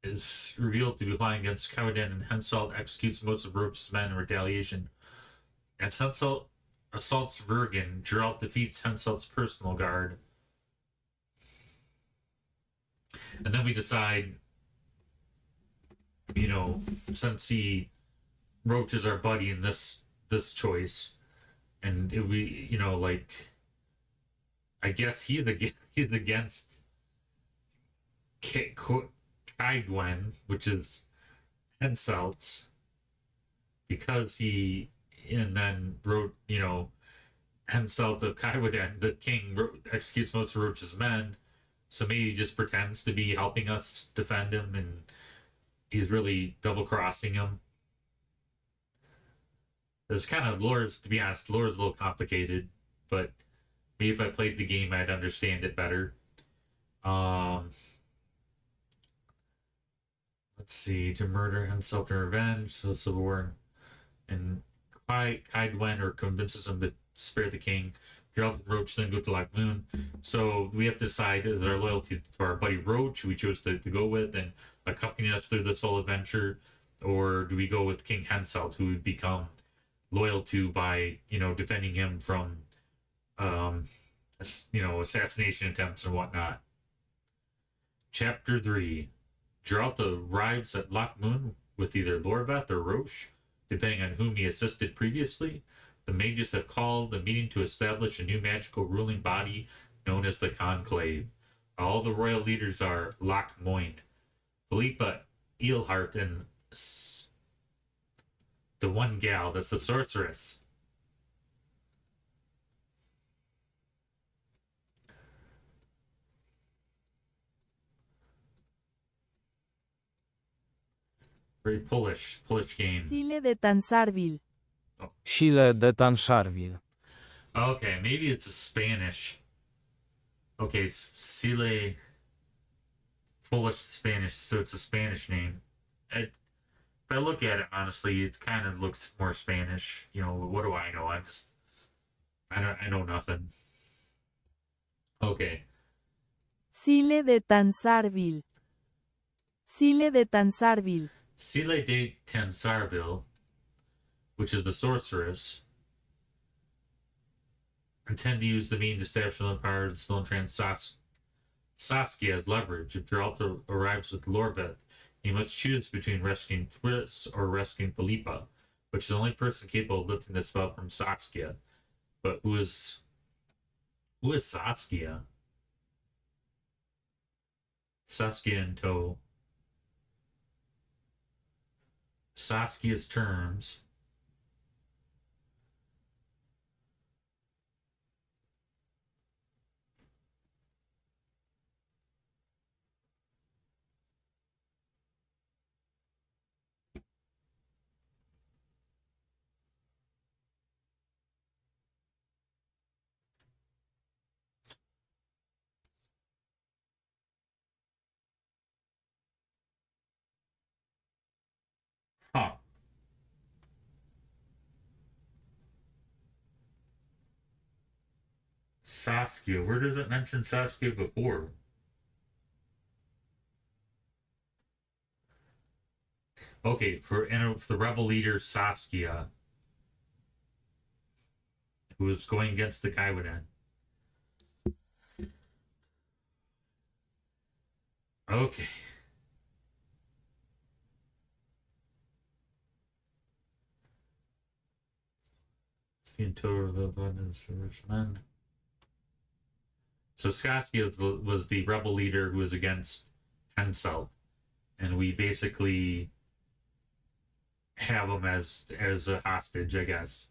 Is revealed to be lying against Kaiwadan, and Henselt executes most of Roche's men in retaliation. As Henselt assaults Vergen, Geralt defeats Henselt's personal guard. And then we decide, since Roche is our buddy in this choice, and I guess he's against Kaedwen, which is Henselt's, because and then wrote, Henselt of Kaiwadan, the king, executes most of Roche's men, so maybe he just pretends to be helping us defend him, and he's really double-crossing him. There's kind of lore's, to be honest, lore's a little complicated, but maybe if I played the game, I'd understand it better. Let's see, to murder Henselt in revenge, so Civil War, and Kaedwen or convinces him to spare the king. Geralt and Roche then go to Lochmoon. So we have to decide, is our loyalty to our buddy Roche, who we chose to go with and accompany us through this whole adventure, or do we go with King Henselt, who we become loyal to by, defending him from, assassination attempts and whatnot. Chapter 3. Geralt arrives at Lochmoon with either Lorveth or Roche, depending on whom he assisted previously. The mages have called a meeting to establish a new magical ruling body known as the Conclave. All the royal leaders are Lochmoin, Philippa Eelhart, and the one gal that's the sorceress. Very Polish game. Sile de Tansarville. Sile de Tansarville. Okay, maybe it's a Spanish. Okay, Sile, Polish Spanish, so it's a Spanish name. If I look at it honestly, it kind of looks more Spanish. What do I know? I know nothing. Okay. Sile de Tansarville. Sile de Tansarville. Sile de Tansarville, which is the sorceress, intend to use the mean to establish the power of the Stonetrans Saskia as leverage. If Geralt arrives with Lorveth, he must choose between rescuing Triss or rescuing Philippa, which is the only person capable of lifting the spell from Saskia, but who is Who is Saskia? Saskia in tow. Saskia's terms. Huh. Saskia. Where does it mention Saskia before? Okay, for the rebel leader Saskia, who was going against the Kaiwanen. Okay. The tour of abundance for rich men. So Saskia was the rebel leader who was against Henselt, and we basically have him as a hostage, I guess.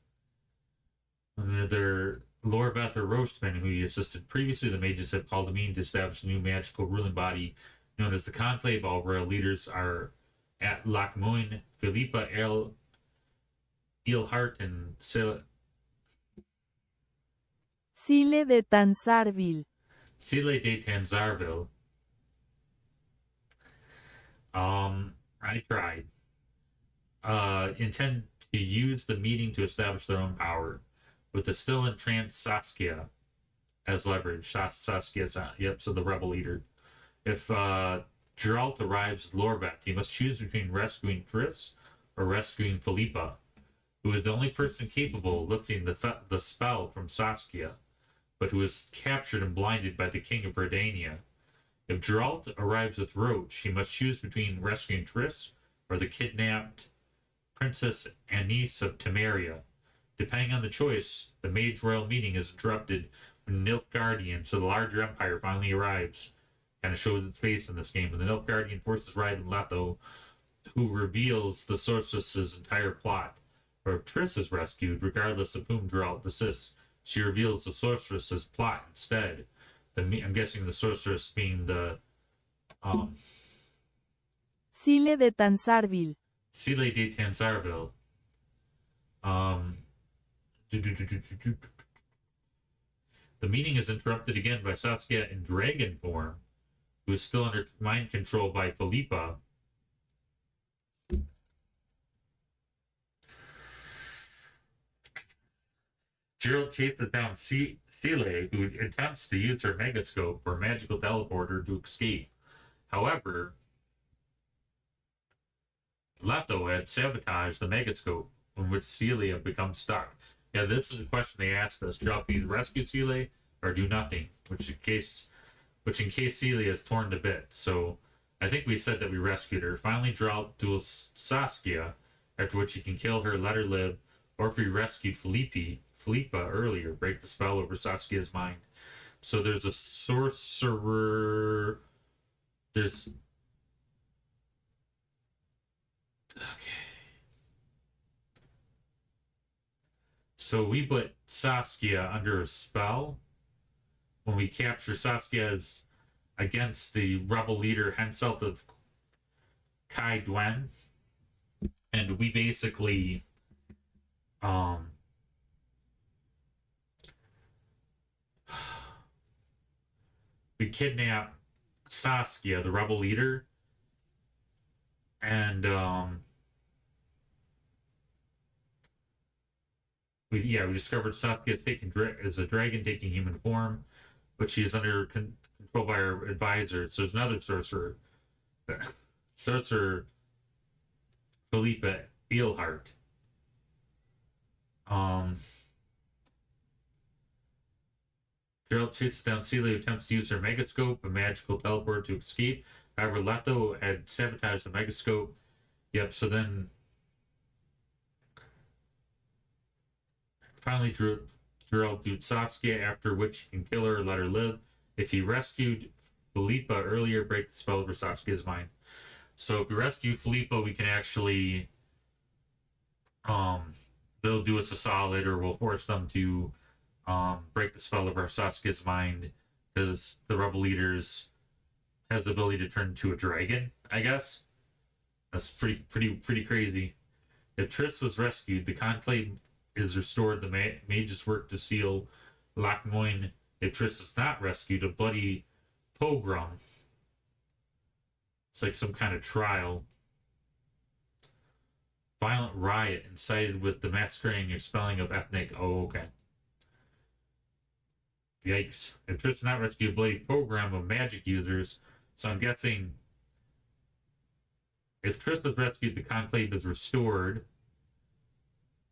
Their Lord Bether Roastman, who he assisted previously, the mages have called a meeting to establish a new magical ruling body known as the Conclave. All royal leaders are at Lochmoin, Philippa, Ilhart, and Sile de Tansarville. de Tanzarville. I tried. Intend to use the meeting to establish their own power, with the still entranced Saskia as leverage. Saskia, yep, so the rebel leader. If Geralt arrives with Lorbeth, he must choose between rescuing Triss or rescuing Philippa, who is the only person capable of lifting the spell from Saskia, but who is captured and blinded by the king of Redania. If Geralt arrives with Roach, he must choose between rescuing Triss or the kidnapped Princess Anise of Temeria. Depending on the choice, the Mage Royal meeting is interrupted when the Nilfgaardian, so the larger empire, finally arrives. Kind of shows its face in this game. When the Nilfgaardian forces Raiden Letho, who reveals the sorceress's entire plot. Or if Triss is rescued, regardless of whom Geralt assists, she reveals the sorceress's plot instead. I'm guessing the sorceress being the Sile de Tansarville. Sile de Tansarville. The meeting is interrupted again by Saskia in dragon form, who is still under mind control by Philippa. Geralt chases down Sile, who attempts to use her megascope or magical teleporter to escape. However, Letho had sabotaged the megascope, in which Celia becomes stuck. Yeah, this is a question they asked us. Drop either rescue Celia or do nothing, which in case Celia is torn to bits. So I think we said that we rescued her. Finally, Geralt duels Saskia, after which he can kill her, let her live, or if we rescued Philippa earlier, break the spell over Saskia's mind. So there's a sorcerer. There's okay. So we put Saskia under a spell when we capture Saskia's against the rebel leader Henselt of Kai Duen, and we basically we kidnap Saskia, the rebel leader, and we discovered Saskia is a dragon taking human form, but she is under control by her advisor. So there's another sorcerer, Philippa Eilhart. Geralt chases down Celia, who attempts to use her megascope, a magical teleport, to escape. However, Letho had sabotaged the megascope. Yep, so then finally Geralt duped Saskia, after which he can kill her or let her live. If he rescued Philippa earlier, break the spell over Saskia's mind. So if we rescue Philippa, we can actually they'll do us a solid, or we'll force them to break the spell over Saskia's mind, because the rebel leaders has the ability to turn into a dragon, I guess. That's pretty crazy. If Triss was rescued, the Conclave is restored. The mages work to seal Lochmoin. If Triss is not rescued, a bloody pogrom. It's like some kind of trial. Violent riot incited with the massacring and expelling of ethnic. Oh, okay. Yikes. If Triss is not rescued, a bloody pogrom of magic users. So I'm guessing if Triss is rescued, the Conclave is restored.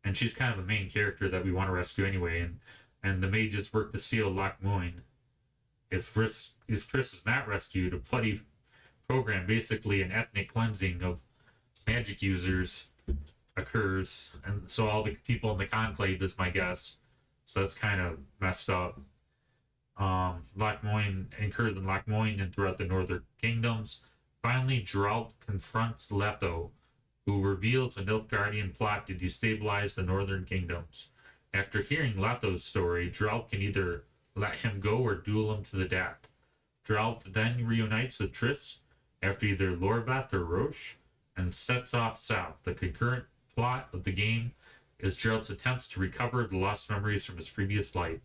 And she's kind of a main character that we want to rescue anyway. And the mages work to seal Lochmoin. If Triss is not rescued, a bloody program, basically an ethnic cleansing of magic users, occurs. And so all the people in the Conclave is my guess. So that's kind of messed up. Lochmoin incurs in Lochmoin and throughout the northern kingdoms. Finally, Geralt confronts Letho, who reveals a Nilfgaardian plot to destabilize the northern kingdoms. After hearing Letho's story, Geralt can either let him go or duel him to the death. Geralt then reunites with Triss after either Lorveth or Roche and sets off south. The concurrent plot of the game is Geralt's attempts to recover the lost memories from his previous life,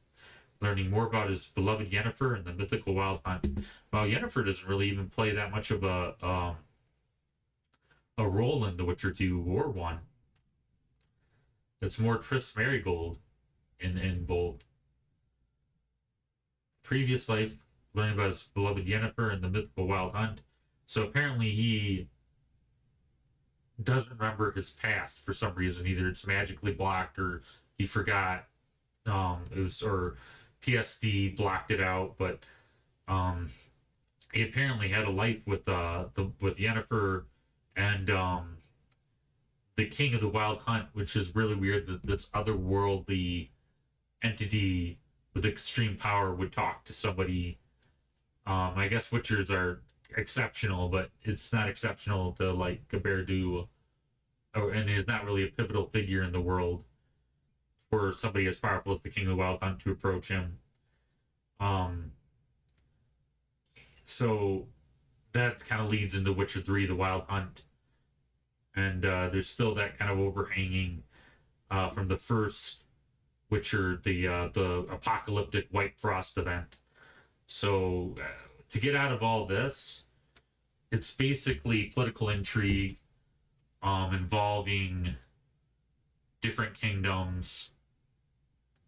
learning more about his beloved Yennefer and the mythical Wild Hunt. Well, Yennefer doesn't really even play that much of a role in The Witcher 2 or 1. It's more Triss Marigold in bold. Previous life, learning about his beloved Yennefer and the mythical Wild Hunt. So apparently he doesn't remember his past for some reason. Either it's magically blocked or he forgot. Or PSD blocked it out. But he apparently had a life with Yennefer and the King of the Wild Hunt, which is really weird that this otherworldly entity with extreme power would talk to somebody. I guess Witchers are exceptional, but it's not exceptional to like compared to, and he's not really a pivotal figure in the world for somebody as powerful as the King of the Wild Hunt to approach him. So that kind of leads into Witcher 3, the Wild Hunt. And there's still that kind of overhanging from the first Witcher, the apocalyptic White Frost event. So to get out of all this, it's basically political intrigue involving different kingdoms.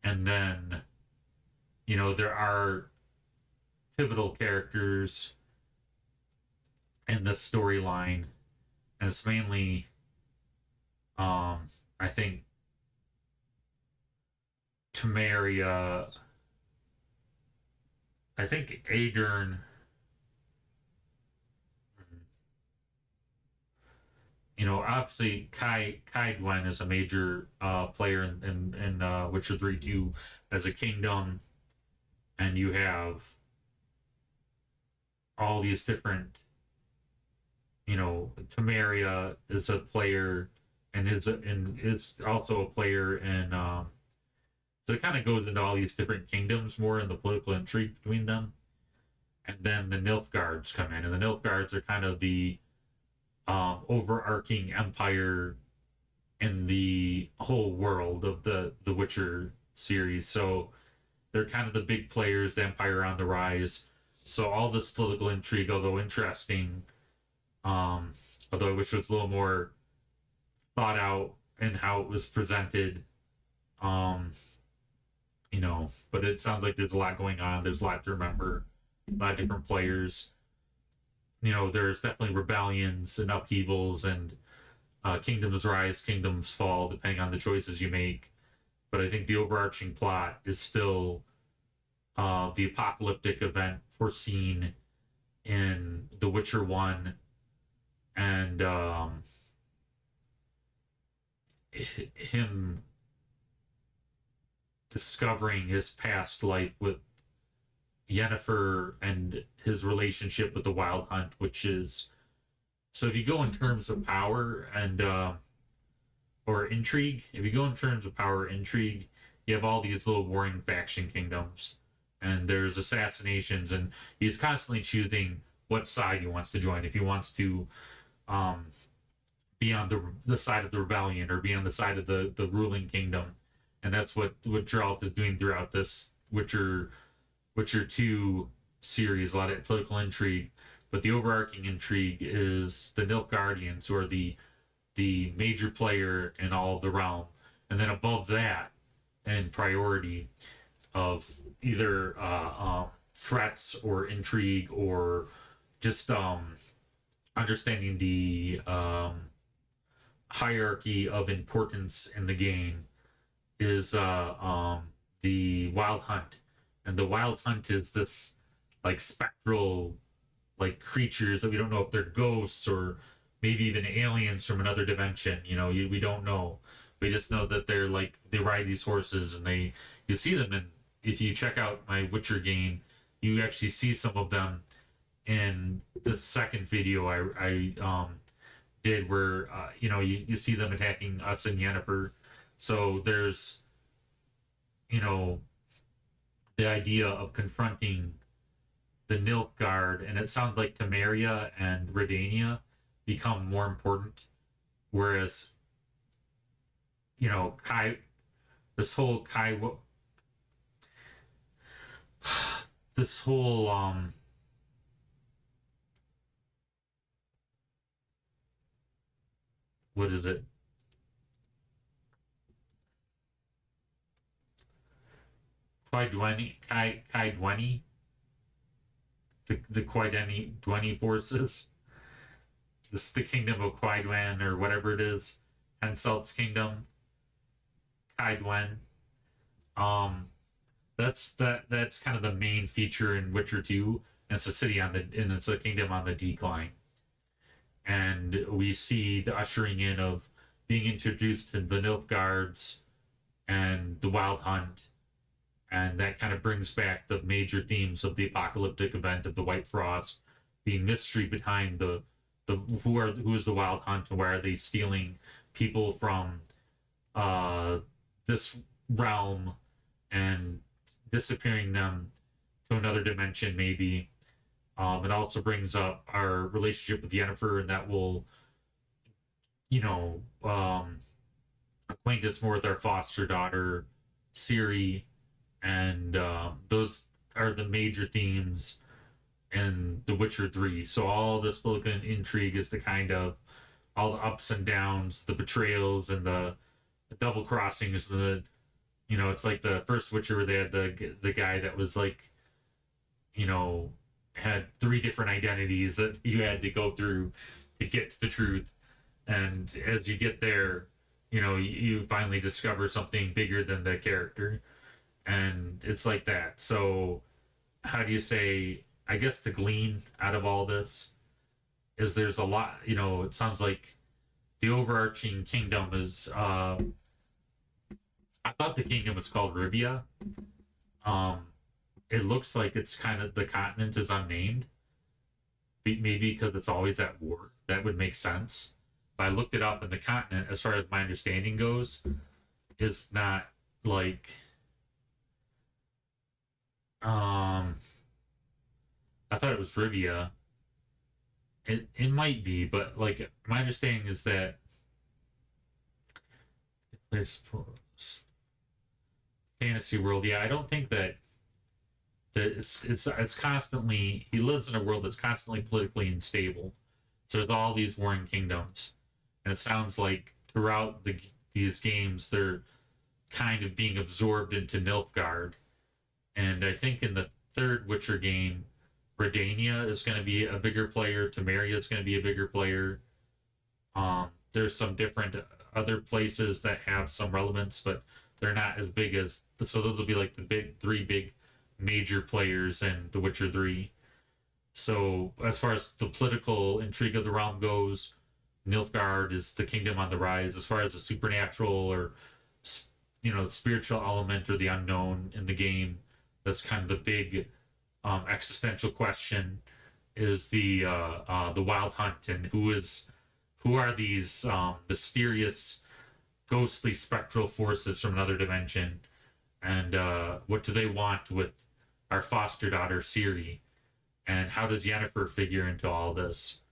And then, there are pivotal characters in the storyline. And it's mainly, I think, Temeria. I think Aedirn. Obviously, Kai Dwen is a major player in Witcher 3 2 as a kingdom, and you have all these different. Temeria is a player, and is also a player, and so it kind of goes into all these different kingdoms more in the political intrigue between them. And then the Nilfgaards come in, and the Nilfgaards are kind of the overarching empire in the whole world of the Witcher series. So they're kind of the big players, the empire on the rise. So all this political intrigue, although interesting, although I wish it was a little more thought out in how it was presented, but it sounds like there's a lot going on. There's a lot to remember, a lot of different players. There's definitely rebellions and upheavals, and kingdoms rise, kingdoms fall, depending on the choices you make. But I think the overarching plot is still the apocalyptic event foreseen in The Witcher 1, and him discovering his past life with Yennefer and his relationship with the Wild Hunt, which is so if you go in terms of power and or intrigue, if you go in terms of power intrigue, you have all these little warring faction kingdoms, and there's assassinations, and he's constantly choosing what side he wants to join. If he wants to be on the side of the rebellion or be on the side of the ruling kingdom, and that's what Geralt is doing throughout this Witcher 2 series. A lot of political intrigue, but the overarching intrigue is the Nilfgaardians, who are the major player in all of the realm, and then above that, in priority of either threats or intrigue or just understanding the hierarchy of importance in the game, is the Wild Hunt. And the Wild Hunt is this like spectral like creatures that we don't know if they're ghosts or maybe even aliens from another dimension. We don't know. We just know that they're like, they ride these horses, and you see them. And if you check out my Witcher game, you actually see some of them in the second video I did, where you see them attacking us and Yennefer. So there's the idea of confronting the Nilfgaard, and it sounds like Temeria and Redania become more important, whereas this whole what is it? Kaidweni, the Kaidweni forces. This is the kingdom of Kaidwen, or whatever it is, Henselt's kingdom. Kaidwen. That's kind of the main feature in Witcher 2. And it's a city and it's a kingdom on the decline. And we see the ushering in of being introduced to the Nilfgaards and the Wild Hunt, and that kind of brings back the major themes of the apocalyptic event of the White Frost, the mystery behind who is the Wild Hunt, and why are they stealing people from this realm and disappearing them to another dimension, maybe. It also brings up our relationship with Yennefer, and that will, acquaint us more with our foster daughter, Ciri, and those are the major themes in The Witcher 3. So all this political intrigue is the kind of all the ups and downs, the betrayals, and the double crossings. It's like the first Witcher where they had the guy that was like, had 3 different identities that you had to go through to get to the truth. And as you get there, you finally discover something bigger than the character. And it's like that. So how do you say, I guess the glean out of all this is there's a lot, it sounds like the overarching kingdom is, I thought the kingdom was called Rivia. It looks like it's kind of, the continent is unnamed. Maybe because it's always at war. That would make sense. But I looked it up, and the continent, as far as my understanding goes, is not like, I thought it was Rivia. It might be, but like my understanding is that this fantasy world. Yeah, I don't think that it's constantly, he lives in a world that's constantly politically unstable. So there's all these warring kingdoms, and it sounds like throughout these games they're kind of being absorbed into Nilfgaard. And I think in the third Witcher game, Redania is going to be a bigger player. Temeria is going to be a bigger player. There's some different other places that have some relevance, but they're not as big as. So those will be like the 3 big major players in The Witcher 3. So as far as the political intrigue of the realm goes, Nilfgaard is the kingdom on the rise. As far as the supernatural or the spiritual element or the unknown in the game. That's kind of the big existential question: is the Wild Hunt, and who are these mysterious, ghostly, spectral forces from another dimension, and what do they want with our foster daughter Ciri, and how does Yennefer figure into all this?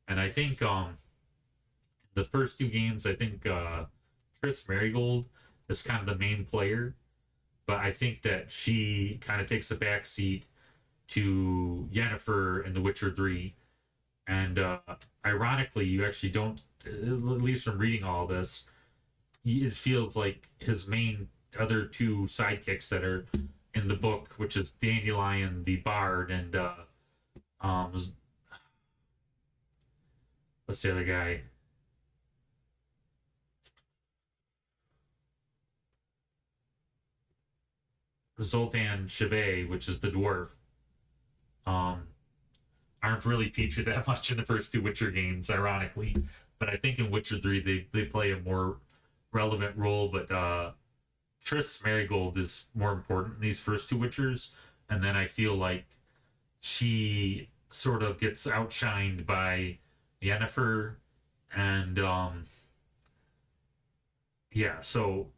And I think the first two games, I think Triss Marigold is kind of the main player, but I think that she kind of takes a back seat to Yennefer in The Witcher 3. And ironically, you actually don't, at least from reading all this, it feels like his main other two sidekicks that are in the book, which is Dandelion the Bard and what's the other guy? Zoltan Chevet, which is the dwarf, aren't really featured that much in the first two Witcher games, ironically. But I think in Witcher 3 they play a more relevant role. But Triss Marigold is more important in these first two Witchers, and then I feel like she sort of gets outshined by Yennefer, and yeah, so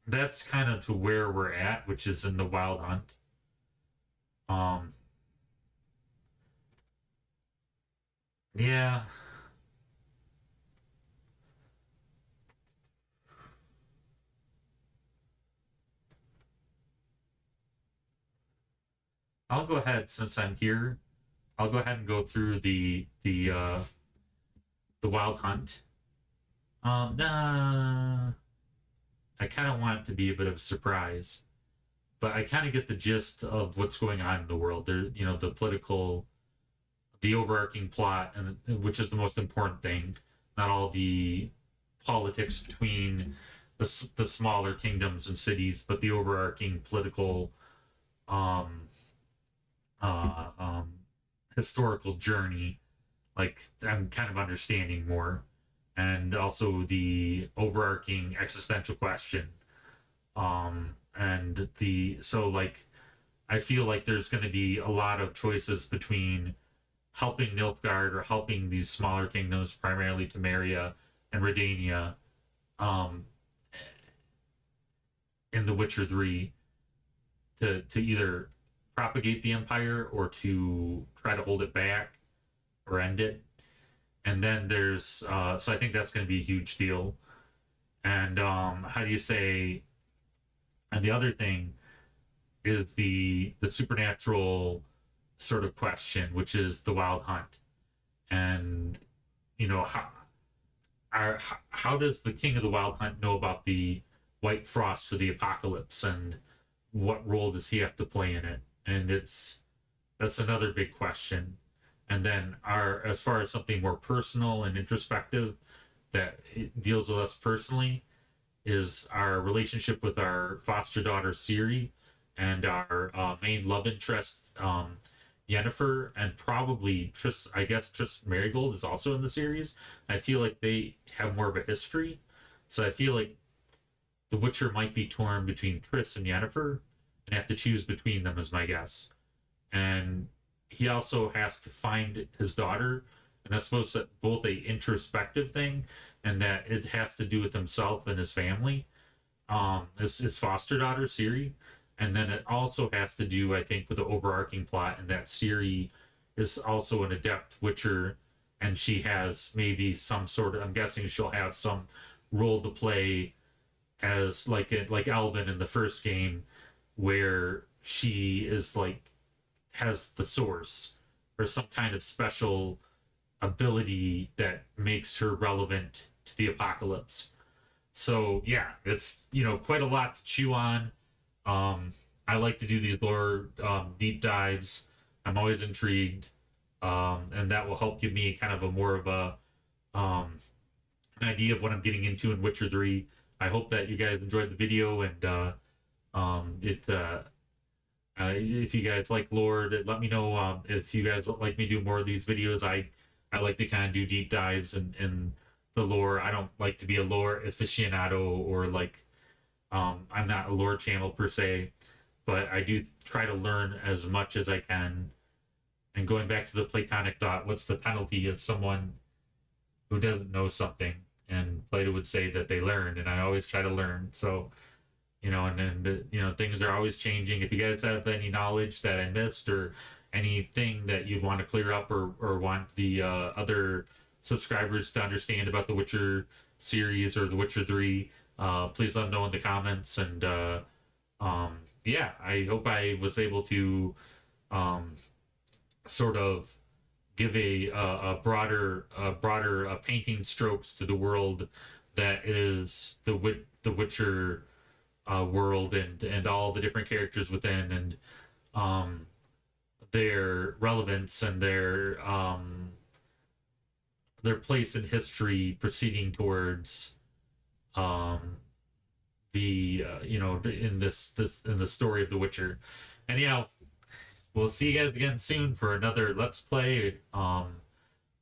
that's kind of to where we're at, which is in the Wild Hunt. Yeah. I'll go ahead since I'm here. I'll go ahead and go through the Wild Hunt. Nah, I kind of want it to be a bit of a surprise, but I kind of get the gist of what's going on in the world. There, the political, the overarching plot, and which is the most important thing. Not all the politics between the smaller kingdoms and cities, but the overarching political, um, historical journey. Like I'm kind of understanding more, and also the overarching existential question. And like I feel like there's going to be a lot of choices between helping Nilfgaard or helping these smaller kingdoms, primarily Temeria and Redania, um, in The Witcher 3, to either propagate the empire or to try to hold it back or end it. And then there's so I think that's going to be a huge deal. And how do you say? And the other thing is the supernatural sort of question, which is the Wild Hunt, and how does the King of the Wild Hunt know about the White Frost for the apocalypse, and what role does he have to play in it? And that's another big question. And then as far as something more personal and introspective that it deals with us personally, is our relationship with our foster daughter Ciri, and our main love interest Yennefer, and probably Triss Marigold is also in the series. I feel like they have more of a history, so I feel like the Witcher might be torn between Triss and Yennefer, and have to choose between them, is my guess. And he also has to find his daughter, and that's supposed to both a introspective thing, and that it has to do with himself and his family, his foster daughter Ciri. And then it also has to do, I think, with the overarching plot, and that Ciri is also an adept witcher, and she has maybe some sort of, I'm guessing she'll have some role to play as like Elven in the first game, where she is like has the source or some kind of special ability that makes her relevant to the apocalypse. So yeah, it's quite a lot to chew on. I like to do these lore deep dives. I'm always intrigued, and that will help give me kind of a more of a an idea of what I'm getting into in Witcher 3. I hope that you guys enjoyed the video, and if you guys like lore, let me know if you guys would like me to do more of these videos. I like to kind of do deep dives and the lore. I don't like to be a lore aficionado or like I'm not a lore channel per se, but I do try to learn as much as I can. And going back to the Platonic thought, what's the penalty of someone who doesn't know something? And Plato would say that they learned, and I always try to learn. So, and then, things are always changing. If you guys have any knowledge that I missed or anything that you'd want to clear up or want the other subscribers to understand about the Witcher series or the Witcher 3, please let them know in the comments. And yeah, I hope I was able to sort of give a broader painting strokes to the world that is the Witcher world and all the different characters within, and their relevance and their place in history proceeding towards the in this in the story of the Witcher. Anyhow, we'll see you guys again soon for another Let's Play.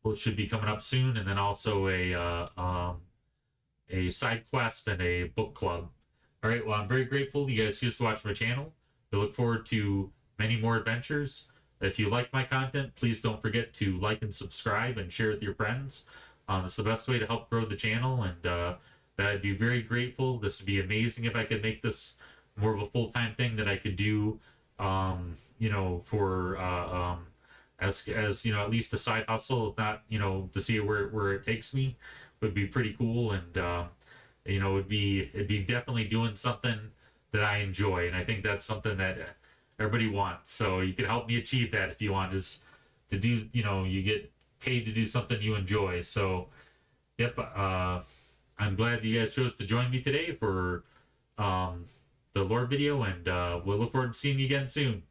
Which should be coming up soon, and then also a side quest and a book club. All right, well, I'm very grateful you guys choose to watch my channel. I look forward to many more adventures. If you like my content, please don't forget to like and subscribe and share with your friends. That's the best way to help grow the channel, and I'd be very grateful. This would be amazing if I could make this more of a full-time thing that I could do, for as at least a side hustle, if not, to see where it takes me, would be pretty cool. And it'd be definitely doing something that I enjoy, and I think that's something that everybody wants. So you can help me achieve that if you want, is to do, you get paid to do something you enjoy. So yep, I'm glad that you guys chose to join me today for the lore video, and we'll look forward to seeing you again soon.